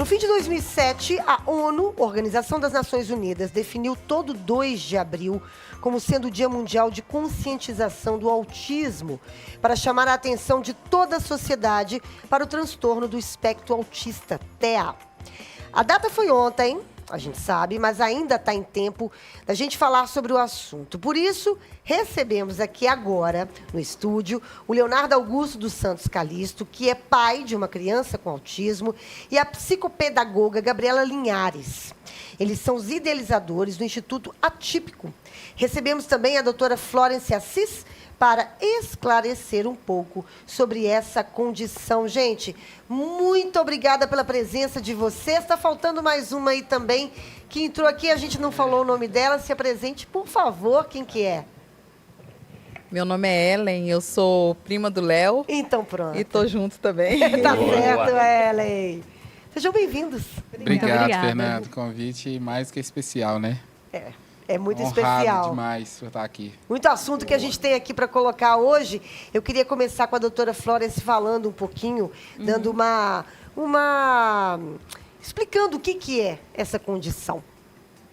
No fim de 2007, a ONU, Organização das Nações Unidas, definiu todo 2 de abril como sendo o Dia Mundial de Conscientização do Autismo, para chamar a atenção de toda a sociedade para o transtorno do espectro autista, TEA. A data foi ontem, a gente sabe, mas ainda está em tempo da gente falar sobre o assunto. Por isso, recebemos aqui agora, no estúdio, o Leonardo Augusto dos Santos Calisto, que é pai de uma criança com autismo, e a psicopedagoga Gabriela Linhares. Eles são os idealizadores do Instituto Atípico. Recebemos também a doutora Florence Assis para esclarecer um pouco sobre essa condição. Gente, muito obrigada pela presença de vocês. Está faltando mais uma aí também, que entrou aqui, a gente não falou o nome dela. Se apresente, por favor, quem que é? Meu nome é Ellen, eu sou prima do Léo. Então pronto. E tô junto também. Tá certo, Ellen. Sejam bem-vindos. Obrigado, Fernando. Convite mais que especial, né? É muito Honrado especial. Demais por estar aqui. Muito assunto que a gente tem aqui para colocar hoje. Eu queria começar com a doutora Florence falando um pouquinho, dando uma explicando o que é essa condição.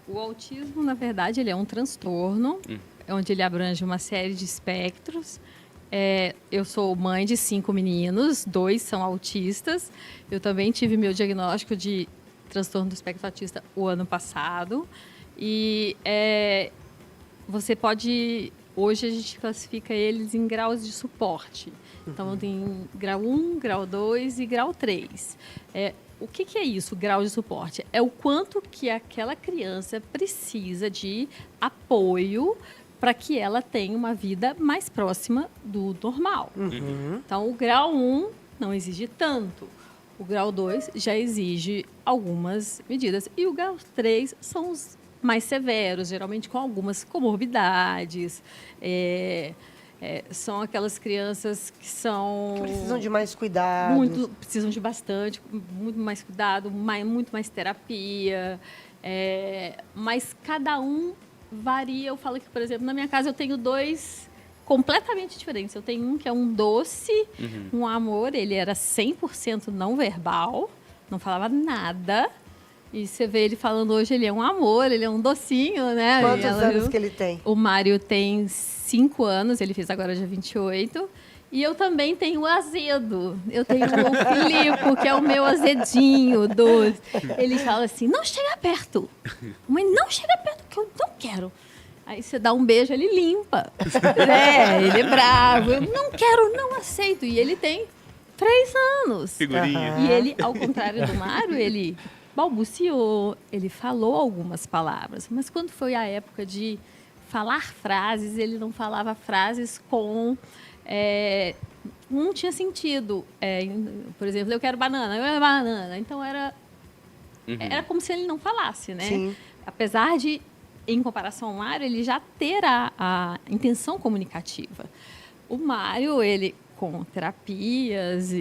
O autismo, na verdade, ele é um transtorno, onde ele abrange uma série de espectros. Eu sou mãe de 5 meninos, 2 são autistas. Eu também tive meu diagnóstico de transtorno do espectro autista o ano passado. E você pode... Hoje a gente classifica eles em graus de suporte. Então, tem grau 1, grau 2 e grau 3. O que é isso, grau de suporte? É o quanto que aquela criança precisa de apoio para que ela tenha uma vida mais próxima do normal. Então, o grau 1 não exige tanto. O grau 2 já exige algumas medidas. E o grau 3 são os mais severos, geralmente com algumas comorbidades. São aquelas crianças que são... Precisam de mais cuidado. Precisam de muito mais cuidado, muito mais terapia. Mas cada um varia. Eu falo que, por exemplo, na minha casa eu tenho 2 completamente diferentes. Eu tenho um que é um doce, um amor. Ele era 100% não verbal, não falava nada. E você vê ele falando hoje, ele é um amor, ele é um docinho, né? Quantos anos que ele tem? O Mário tem 5 anos, ele fez agora dia 28. E eu também tenho o azedo. Eu tenho o Filipe, que é o meu azedinho, doce. Ele fala assim, não chega perto. Mãe, não chega perto, que eu não quero. Aí você dá um beijo, ele limpa. Ele é bravo. Eu não quero, não aceito. E ele tem 3 anos. Figurinha. E ele, ao contrário do Mário, ele balbuciou, ele falou algumas palavras. Mas quando foi a época de falar frases, ele não falava frases com... não tinha sentido. Por exemplo, eu quero banana, eu quero banana. Então, era como se ele não falasse, né? Sim. Apesar de, em comparação ao Mário, ele já ter a intenção comunicativa. O Mário, ele, com terapias,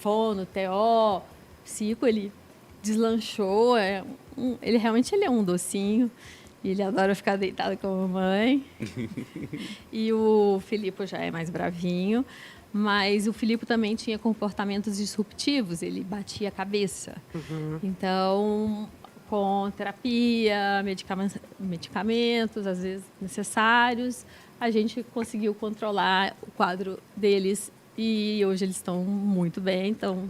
fono, TO, psico, ele deslanchou. Ele realmente é um docinho. E ele adora ficar deitado com a mamãe. E o Filipe já é mais bravinho. Mas o Filipe também tinha comportamentos disruptivos. Ele batia a cabeça. Então, com terapia, medicamentos, às vezes necessários, a gente conseguiu controlar o quadro deles. E hoje eles estão muito bem. Então,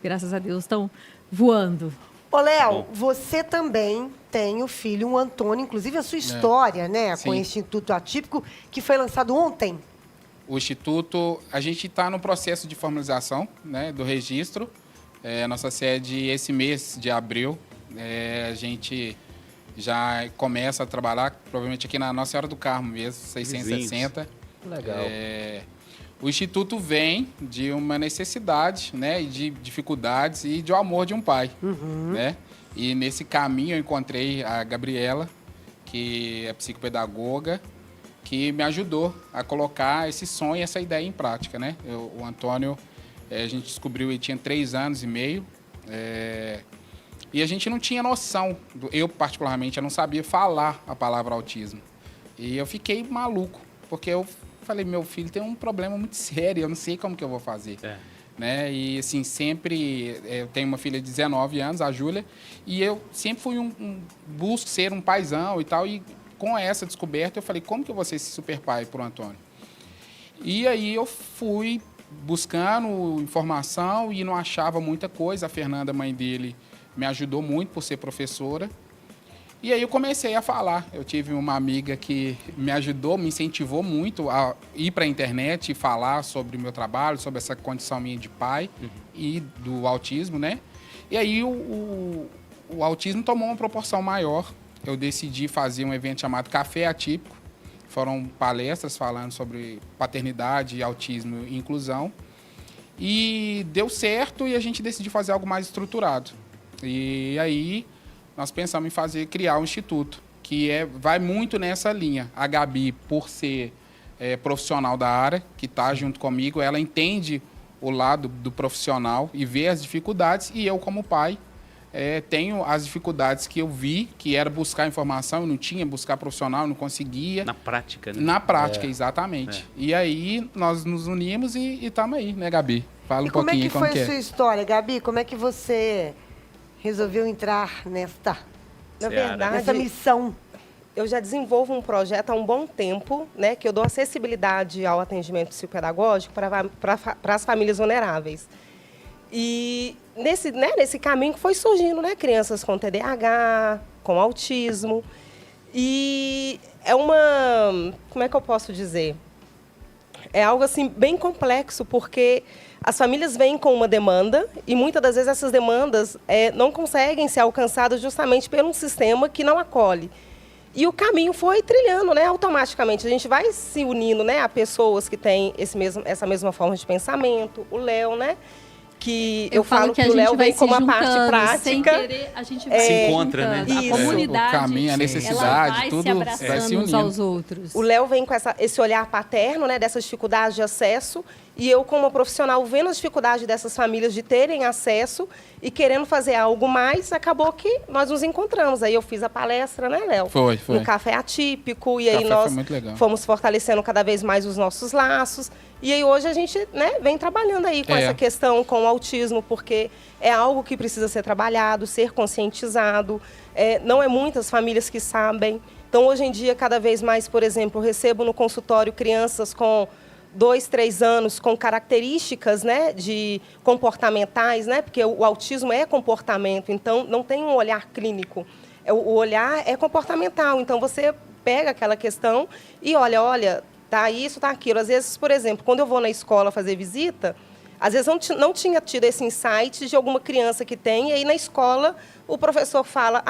graças a Deus, estão voando. Ô, Léo, você também tem o filho, o Antônio, inclusive a sua história, né, com o Instituto Atípico, que foi lançado ontem. O Instituto, a gente está no processo de formalização, né, do registro. Nossa sede, esse mês de abril, a gente já começa a trabalhar, provavelmente aqui na Nossa Senhora do Carmo mesmo, 660. Legal. O Instituto vem de uma necessidade, né, de dificuldades e de amor de um pai, né? E nesse caminho eu encontrei a Gabriela, que é psicopedagoga, que me ajudou a colocar esse sonho, essa ideia em prática, né? O Antônio, a gente descobriu, ele tinha 3 anos e meio, e a gente não tinha noção, eu particularmente, eu não sabia falar a palavra autismo. E eu fiquei maluco, porque eu falei, meu filho tem um problema muito sério, eu não sei como que eu vou fazer. né? E, assim, sempre... Eu tenho uma filha de 19 anos, a Júlia, e eu sempre fui busco ser um paizão e tal, e com essa descoberta eu falei, como que eu vou ser esse super pai pro Antônio? E aí eu fui buscando informação e não achava muita coisa. A Fernanda, mãe dele, me ajudou muito por ser professora. E aí eu comecei a falar. Eu tive uma amiga que me ajudou, me incentivou muito a ir para a internet e falar sobre o meu trabalho, sobre essa condição minha de pai e do autismo, né? E aí o autismo tomou uma proporção maior. Eu decidi fazer um evento chamado Café Atípico. Foram palestras falando sobre paternidade, autismo e inclusão. E deu certo e a gente decidiu fazer algo mais estruturado. E aí nós pensamos em criar um instituto, que vai muito nessa linha. A Gabi, por ser profissional da área, que está junto comigo, ela entende o lado do profissional e vê as dificuldades. E eu, como pai, tenho as dificuldades que eu vi, que era buscar informação, eu não tinha, buscar profissional, eu não conseguia. Na prática, né? Na prática, exatamente. E aí nós nos unimos e estamos aí, né, Gabi? Fala um pouquinho como é que foi a sua história, Gabi? Como é que você resolveu entrar nessa missão? Eu já desenvolvo um projeto há um bom tempo, né, que eu dou acessibilidade ao atendimento psicopedagógico para as famílias vulneráveis. E nesse caminho que foi surgindo, né, crianças com TDAH, com autismo. E como é que eu posso dizer? É algo assim bem complexo, porque as famílias vêm com uma demanda e muitas das vezes essas demandas não conseguem ser alcançadas justamente por um sistema que não acolhe. E o caminho foi trilhando, né, automaticamente. A gente vai se unindo, né, a pessoas que têm essa mesma forma de pensamento. O Léo, né? Que eu falo que o Léo vem como a parte prática. Sem querer, a gente vai se encontra, né? A comunidade, o caminho, a necessidade, ela vai tudo se abraçando vai se uns unindo. aos outros. O Léo vem com esse olhar paterno, né, dessas dificuldades de acesso, e eu, como profissional, vendo as dificuldades dessas famílias de terem acesso e querendo fazer algo mais, acabou que nós nos encontramos. Aí eu fiz a palestra, né, Léo? Foi. No Café Atípico, e Café aí nós fomos fortalecendo cada vez mais os nossos laços. E aí hoje a gente, né, vem trabalhando aí com essa questão com o autismo, porque é algo que precisa ser trabalhado, ser conscientizado. Não é muitas famílias que sabem. Então, hoje em dia, cada vez mais, por exemplo, eu recebo no consultório crianças com 2, 3 anos com características, né, comportamentais, né, porque o autismo é comportamento, então não tem um olhar clínico. O olhar é comportamental, então você pega aquela questão e olha, tá isso, tá aquilo. Às vezes, por exemplo, quando eu vou na escola fazer visita, às vezes não tinha tido esse insight de alguma criança que tem, e aí na escola o professor fala,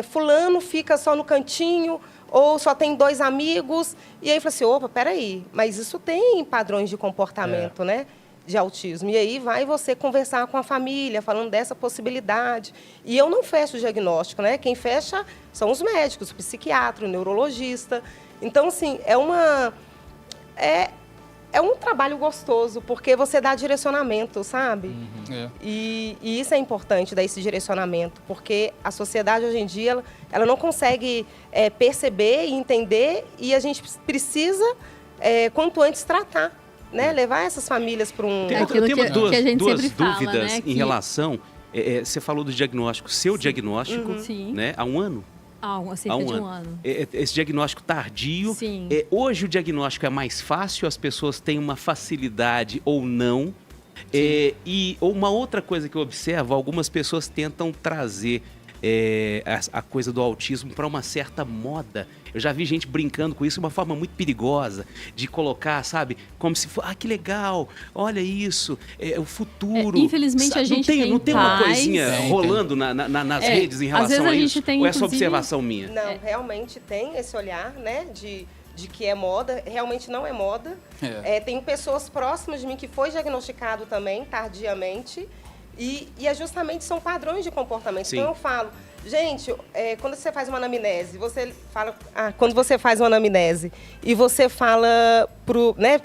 fulano fica só no cantinho, ou só tem 2 amigos, e aí fala assim, opa, peraí, mas isso tem padrões de comportamento, né, de autismo. E aí vai você conversar com a família, falando dessa possibilidade. E eu não fecho o diagnóstico, né? Quem fecha são os médicos, o psiquiatra, o neurologista. Então, assim, é um trabalho gostoso, porque você dá direcionamento, sabe? E isso é importante, dar esse direcionamento, porque a sociedade, hoje em dia, ela não consegue perceber e entender, e a gente precisa, quanto antes, tratar, né? Levar essas famílias para um... Eu tenho duas sempre fala, dúvidas, né, em relação... você falou do diagnóstico, seu diagnóstico, né? Há um ano? Cerca de um ano. Esse diagnóstico tardio. Sim. Hoje o diagnóstico é mais fácil, as pessoas têm uma facilidade ou não. E uma outra coisa que eu observo, algumas pessoas tentam trazer a coisa do autismo para uma certa moda. Eu já vi gente brincando com isso de uma forma muito perigosa, de colocar, sabe, como se fosse, que legal, olha isso, o futuro. Infelizmente, sabe? a gente não tem uma pais, coisinha rolando nas redes em relação a isso? Tem, ou é só observação minha? Não, realmente tem esse olhar, né, de que é moda. Realmente não é moda. Tem pessoas próximas de mim que foi diagnosticado também, tardiamente, e justamente são padrões de comportamento. Sim. Então eu falo, gente, quando você faz uma anamnese, quando você faz uma anamnese e você fala né,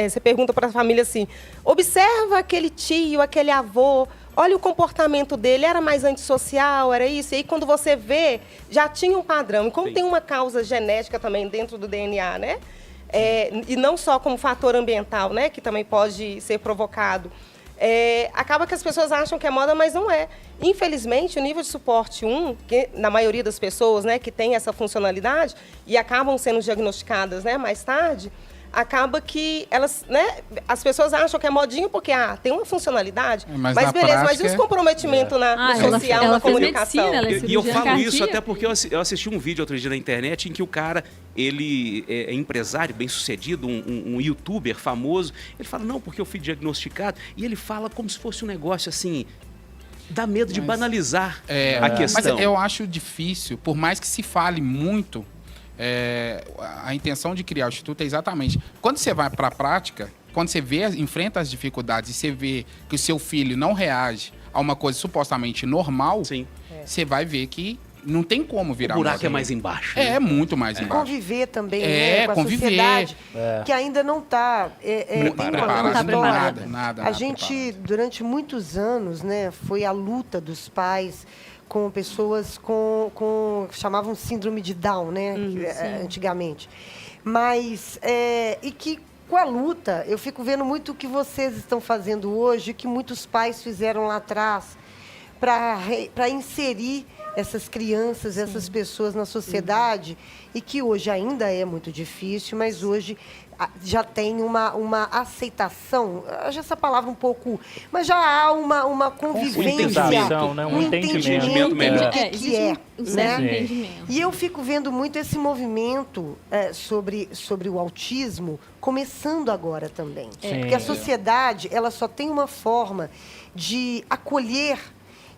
você pergunta para a família assim, observa aquele tio, aquele avô, olha o comportamento dele, era mais antissocial, era isso. E aí, quando você vê, já tinha um padrão. E como tem uma causa genética também dentro do DNA, né? E não só como fator ambiental, né, que também pode ser provocado, acaba que as pessoas acham que é moda, mas não é. Infelizmente, o nível de suporte 1, que na maioria das pessoas, né, que tem essa funcionalidade e acabam sendo diagnosticadas, né, mais tarde, acaba que elas, né, as pessoas acham que é modinha porque tem uma funcionalidade, mas na beleza, mas e prática, os comprometimentos no social, ela na fez comunicação? medicina, ela é E eu cirurgiã falo isso cardíaca. até porque eu assisti um vídeo outro dia na internet em que o cara, ele é empresário, bem-sucedido, um youtuber famoso. Ele fala, não, porque eu fui diagnosticado. E ele fala como se fosse um negócio assim, dá medo de banalizar a questão. Mas eu acho difícil, por mais que se fale muito, a intenção de criar o Instituto é exatamente, quando você vai para a prática, quando você enfrenta as dificuldades e você vê que o seu filho não reage a uma coisa supostamente normal, Sim. você vai ver que não tem como virar O buraco moda. é mais embaixo. É muito mais embaixo. Conviver também, É, com a conviver. sociedade que ainda não está Preparado, Não tá preparada. nada. A gente, durante muitos anos, né, foi a luta dos pais com pessoas com chamavam síndrome de Down, né, antigamente. Mas, e que com a luta, eu fico vendo muito o que vocês estão fazendo hoje, o que muitos pais fizeram lá atrás, para inserir essas crianças, essas pessoas na sociedade, e que hoje ainda é muito difícil, mas hoje já tem uma aceitação, acho essa palavra um pouco, mas já há uma convivência, né? um entendimento do melhor. que é, né? Entendimento. E eu fico vendo muito esse movimento sobre o autismo começando agora também. Porque a sociedade, ela só tem uma forma de acolher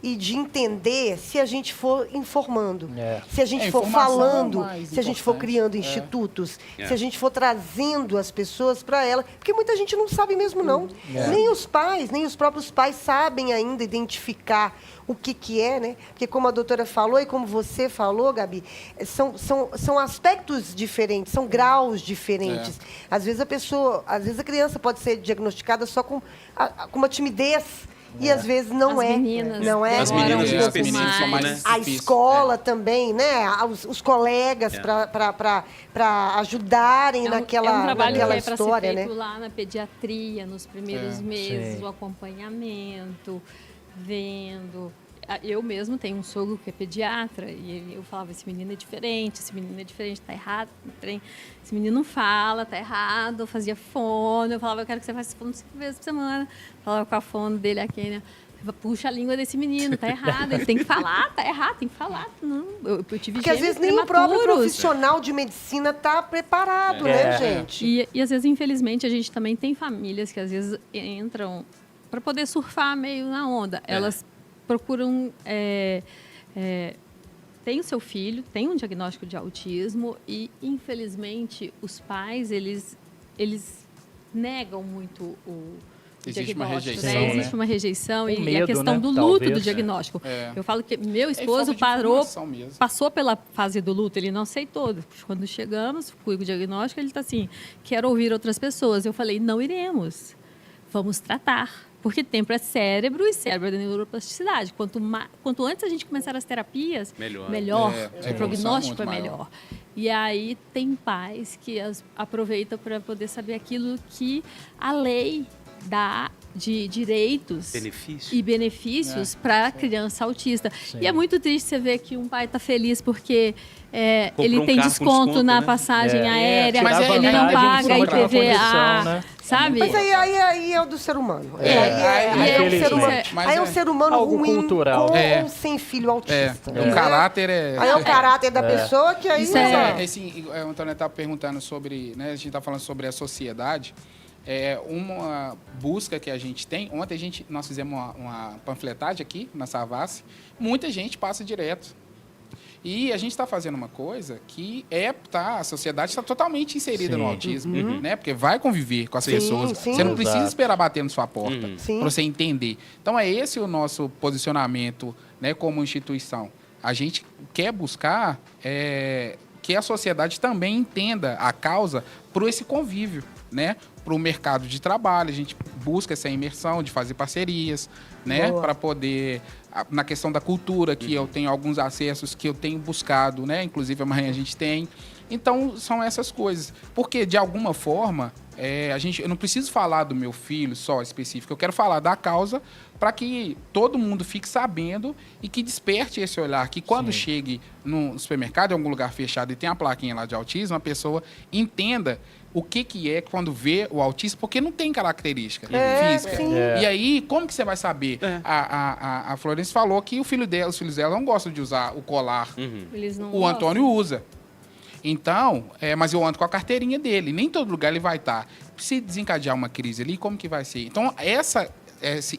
e de entender se a gente for informando, se a gente for informação falando, é mais se a gente for importante. criando institutos, se a gente for trazendo as pessoas para ela, porque muita gente não sabe mesmo não. Nem os pais, nem os próprios pais sabem ainda identificar o que é, né? Porque como a doutora falou e como você falou, Gabi, são aspectos diferentes, são graus diferentes. Às vezes a criança pode ser diagnosticada só com uma timidez. E às vezes não As é. meninas Não é. As meninas É, em as específico, meninas são mais né? A difíceis. escola também, né? Os colegas para ajudarem É um trabalho trabalho naquela que é para ser história, feito né? lá na pediatria, nos primeiros meses, Sim. o acompanhamento, vendo. Eu mesmo tenho um sogro que é pediatra e eu falava, esse menino é diferente, tá errado, esse menino não fala, tá errado, eu fazia fono, eu falava, eu quero que você faça fono 5 vezes por semana, falava com a fono dele aqui, né? Puxa a língua desse menino, tá errado, ele tem que falar, tá errado, tem que falar. Não, eu tive Porque às gêmeos vezes nem o próprio prematuros. profissional de medicina está preparado, né, gente? E às vezes, infelizmente, a gente também tem famílias que às vezes entram para poder surfar meio na onda. Elas procuram... tem o seu filho, tem um diagnóstico de autismo e, infelizmente, os pais, eles negam muito o Existe uma diagnóstico, rejeição, né? né? Existe uma rejeição e medo, a questão né? do luto Talvez. do diagnóstico. Eu falo que meu falta esposo de informação mesmo. passou pela fase do luto, ele não aceitou. Quando chegamos, fui com o diagnóstico, ele está assim, quero ouvir outras pessoas. Eu falei, não iremos, vamos tratar. Porque tempo é cérebro e cérebro é neuroplasticidade. Quanto antes a gente começar as terapias, melhor. A O prognóstico evolução é é muito melhor. E aí tem pais que aproveitam para poder saber aquilo que a lei dá de direitos e benefícios para a criança autista. Sim. E é muito triste você ver que um pai está feliz porque Comprou ele um tem carro com desconto na né? passagem aérea, Mas tirar ele não vantagem paga em cima de uma IPVA, condição, né? sabe? Mas aí é o do ser humano. Aí é o ser humano. Mas Aí é um ser humano algo ruim cultural. com ou sem filho autista. O caráter é... Aí é o caráter da pessoa que aí... Isso O Antônio estava perguntando sobre, né, a gente está falando sobre a sociedade, uma busca que a gente tem. Ontem nós fizemos uma panfletagem aqui na Savassi, muita gente passa direto. E a gente está fazendo uma coisa que a sociedade está totalmente inserida no autismo, né? Porque vai conviver com as pessoas. sim. Você não precisa Exato. esperar bater na sua porta Sim. para você entender. Então, é esse o nosso posicionamento, né, como instituição. A gente quer buscar que a sociedade também entenda a causa por esse convívio, né? Para o mercado de trabalho, a gente busca essa imersão de fazer parcerias, né? Para poder, na questão da cultura, que eu tenho alguns acessos que eu tenho buscado, né? Inclusive amanhã a gente tem, Então, são essas coisas. Porque, de alguma forma, eu não preciso falar do meu filho só específico, eu quero falar da causa para que todo mundo fique sabendo e que desperte esse olhar, que quando chegue no supermercado, em algum lugar fechado e tem a plaquinha lá de autismo, a pessoa entenda o que é quando vê o autismo, porque não tem característica física. E aí, como que você vai saber? A Florence falou que os filhos dela não gostam de usar o colar. Eles não O Antônio usa. Então, mas eu ando com a carteirinha dele. Nem todo lugar ele vai estar. Se desencadear uma crise ali, como que vai ser? Então,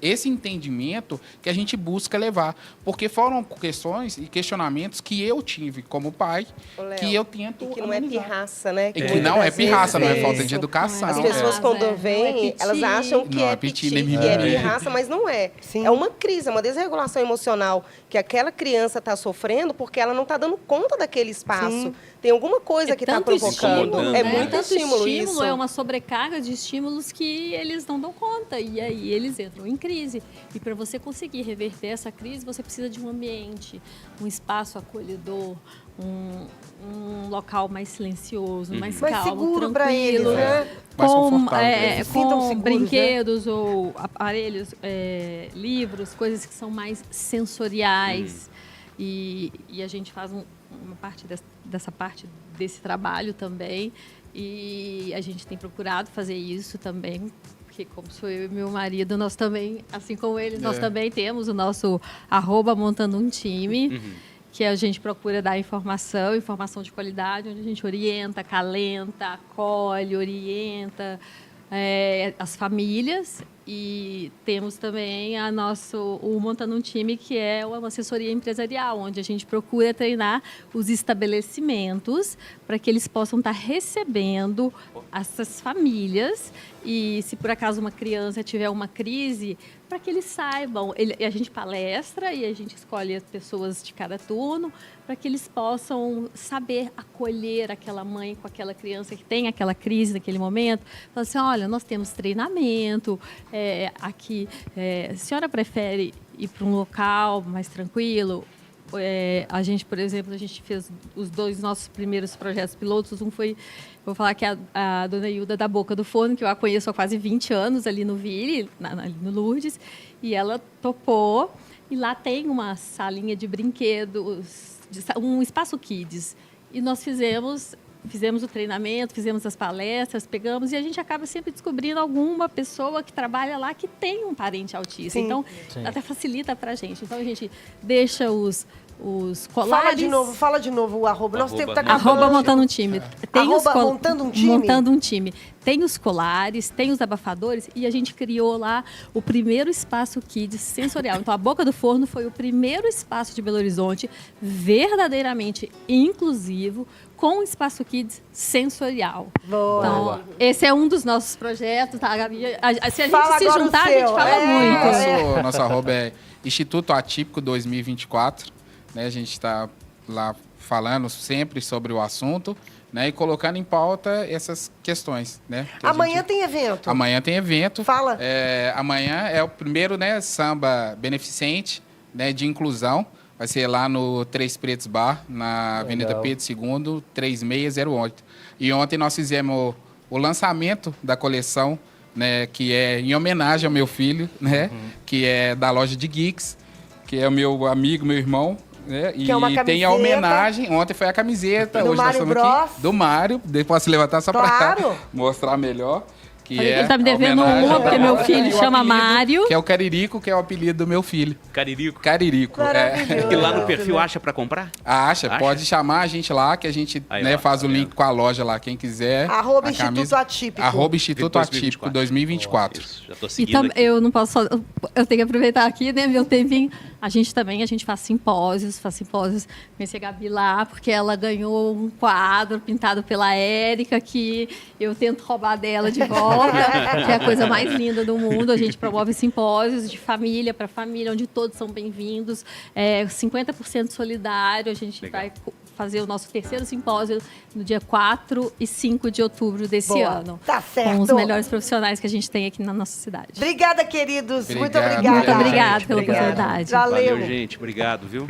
esse entendimento que a gente busca levar. Porque foram questões e questionamentos que eu tive como pai, Léo, que eu tento e que não analisar. é pirraça, né? E que não é pirraça, não é falta de isso. educação. As pessoas, quando Não é vêm, piti. elas acham que Não é é piti, piti, nem que é mimimi. pirraça, mas não é. Sim. É uma crise, é uma desregulação emocional que aquela criança está sofrendo porque ela não está dando conta daquele espaço. Sim. Tem alguma coisa que está tanto provocando. estímulo, É né? muito tanto estímulo isso. É uma sobrecarga de estímulos que eles não dão conta. E aí eles entram em crise. E para você conseguir reverter essa crise, você precisa de um ambiente, um espaço acolhedor, um local mais silencioso, mais Mais calmo, seguro pra eles, tranquilo. né? Mais Com, confortável pra eles. Se sintam com seguros, brinquedos ou aparelhos, livros, coisas que são mais sensoriais. E a gente faz uma parte dessa parte desse trabalho também. E a gente tem procurado fazer isso também, porque como sou eu e meu marido, nós também, assim como eles, nós também temos o nosso @montando um time, que a gente procura dar informação de qualidade, onde a gente orienta, acalenta, acolhe, orienta as famílias. E temos também o Montando um Time, que é uma assessoria empresarial, onde a gente procura treinar os estabelecimentos para que eles possam estar recebendo essas famílias. E se por acaso uma criança tiver uma crise, para que eles saibam. A gente palestra e a gente escolhe as pessoas de cada turno para que eles possam saber acolher aquela mãe com aquela criança que tem aquela crise naquele momento. Falar assim, olha, nós temos treinamento, aqui, a senhora prefere ir para um local mais tranquilo? A gente, por exemplo, a gente fez os 2 nossos primeiros projetos pilotos. Um foi, vou falar que a dona Hilda da Boca do Forno, que eu a conheço há quase 20 anos ali no Ville, ali no Lourdes, e ela topou. E lá tem uma salinha de brinquedos, um espaço kids. E nós fizemos o treinamento, fizemos as palestras, pegamos, e a gente acaba sempre descobrindo alguma pessoa que trabalha lá que tem um parente autista. Sim. Então, até facilita para a gente. Então, a gente deixa os colares... Fala de novo o arroba. Nosso tempo tá @montando um time. Montando um time? Montando um time. Tem os colares, tem os abafadores, e a gente criou lá o primeiro espaço kids sensorial. Então, a Boca do Forno foi o primeiro espaço de Belo Horizonte verdadeiramente inclusivo, com um espaço kids sensorial. Boa. Então, esse é um dos nossos projetos, tá, Gabi? Se a gente Fala se agora juntar, o a gente seu. fala muito. Nosso arroba é Instituto Atípico 2024. Né? A gente está lá falando sempre sobre o assunto, né? E colocando em pauta essas questões. Né? Amanhã tem evento. Amanhã tem evento. Fala. Amanhã é o primeiro, né, samba beneficente, né, de inclusão. Vai ser lá no Três Pretos Bar, na Avenida Pedro II, 3608. E ontem nós fizemos o lançamento da coleção, né, que é em homenagem ao meu filho, né, que é da loja de Geeks, que é o meu amigo, meu irmão. Né, e é uma tem a homenagem, ontem foi a camiseta, do hoje Mário nós estamos Bros. aqui, do Mário. Depois posso levantar só Claro. para mostrar melhor. Que Ele é tá me devendo homenagem uma, porque ao- meu filho e o chama apelido, Mário. Que é o Caririco, que é o apelido do meu filho. Caririco. Caririco. Maravilhoso. E lá no perfil acha para comprar? Acha, Acha? pode chamar a gente lá, que a gente Aí, né, ó, faz tá o link com a loja lá, quem quiser. Arroba A Instituto camisa- Atípico. Arroba Instituto Atípico 2024. Isso, já tô E seguindo aqui. eu não posso só, eu tenho que aproveitar aqui, né, meu tempinho. A gente faz simpósios. Conheci a Gabi lá, porque ela ganhou um quadro pintado pela Érica, que eu tento roubar dela de volta, que é a coisa mais linda do mundo. A gente promove simpósios de família para família, onde todos são bem-vindos. 50% solidário. A gente vai fazer o nosso terceiro simpósio no dia 4 e 5 de outubro desse Boa. ano. Tá certo. Com os melhores profissionais que a gente tem aqui na nossa cidade. Obrigada, queridos. Muito Obrigado. obrigada. Muito obrigada gente. pela Obrigado. oportunidade. Valeu. Valeu, gente. Obrigado, viu?